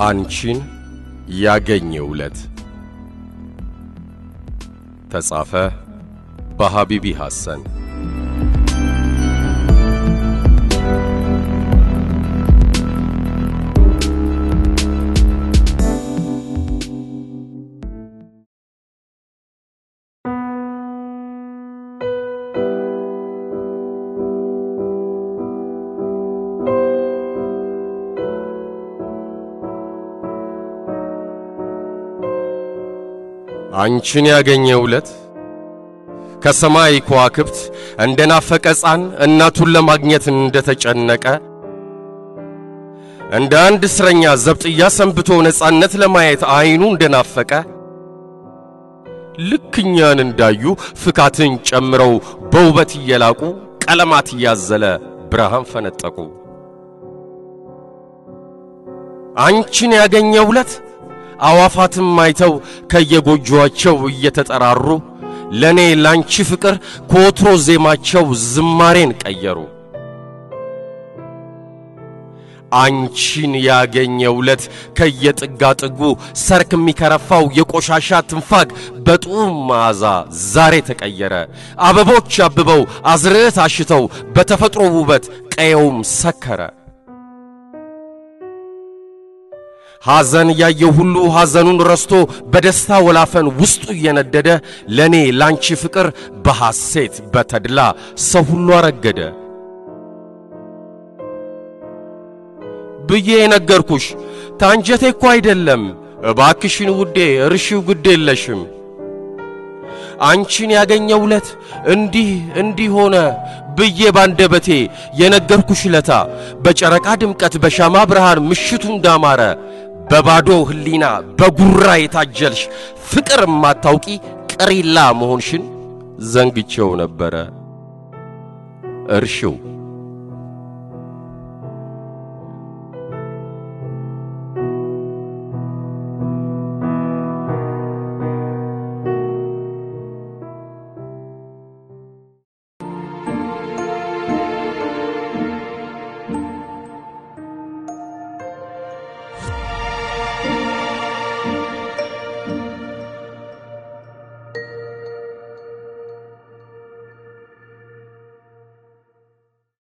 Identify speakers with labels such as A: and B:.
A: አንቺን ያገኘውለት ተጻፈ በሐቢቢ ሐሰን አንቺን ያገኘውለት ከሰማይ ከዋክብት እንደናፈቀ ሕፃን እናቱን ለማግኘት እንደተጨነቀ እንደ አንድ እስረኛ ዘብጥያ ሰንብቶ ነፃነት ለማየት አይኑ እንደናፈቀ ልክኛን እንዳዩ ፍካትን ጨምረው በውበት እየላቁ ቀለማት ያዘለ ብርሃን ፈነጠቁ አንቺን ያገኘውለት አዋፋትም አይተው ከየጎጆአቸው እየተጠራሩ ለኔ ላንቺ ፍቅር ኮትሮ ዜማቸው ዝማሬን ቀየሩ አንቺን ያገኘውለት ከየጥጋጥጉ ሰርክ የሚከረፋው የቆሻሻ ትንፋግ በጡም ማዛ ዛሬ ተቀየረ አበቦች አብበው አዝርዕት አሽተው በተፈጥሮ ውበት ቀየውም ሰከረ ሐዘን ያየው ሁሉ ሐዘኑን ረስቶ በደስታ ወላፈን ውስጡ እየነደደ ለኔ ላንቺ ፍቅር በሐሴት በተድላ ሰው ሁሉ አረገደ ብዬ ነገርኩሽ ታንጀቴ እኮ አይደለም እባክሽን ውዴ እርሺው ግድ የለሽም አንቺን ያገኘውለት እንዲህ ሆነ ብዬ ባንደበቴ የነገርኩሽ ለታ በጨረቃ ድምቀት በሻማ ብርሃን ምሽቱ እንዳማረ በባዶ ህሊና በጉራ የታጀልሽ ፍቅር ማታውቂ ቀሪላ መሆንሽን ዘንግቼው ነበረ እርሺው